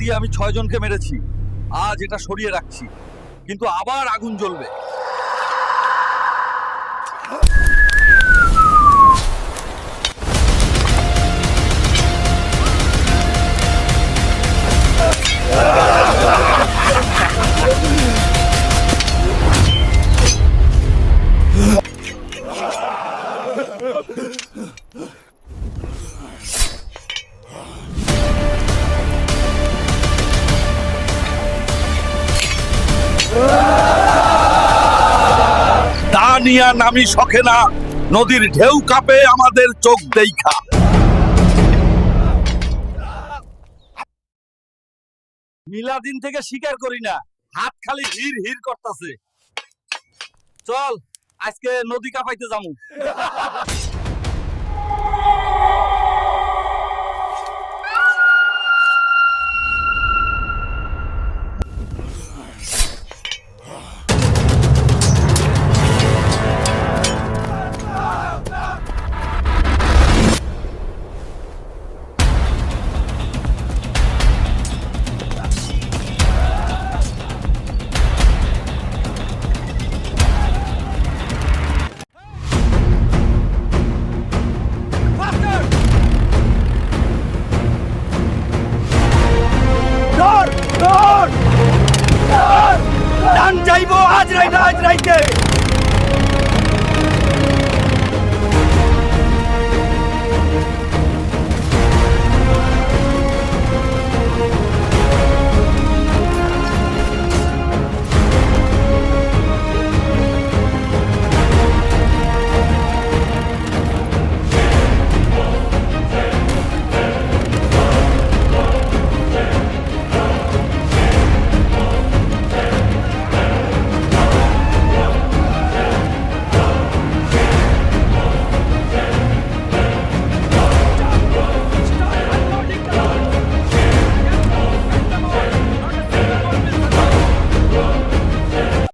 দিয়ে আমি 6 জনকে মেরেছি, আজ এটা সরিয়ে রাখছি, কিন্তু আবার আগুন জ্বলবে। দানিয়া নামি শখে না, নদীর ঢেউ কাঁপে আমাদের চোখ দেখা। মিলাদিন থেকে শিকার করি না, হাত খালি হির হির করতেছে। চল আজকে নদী কাঁপাইতে যামু।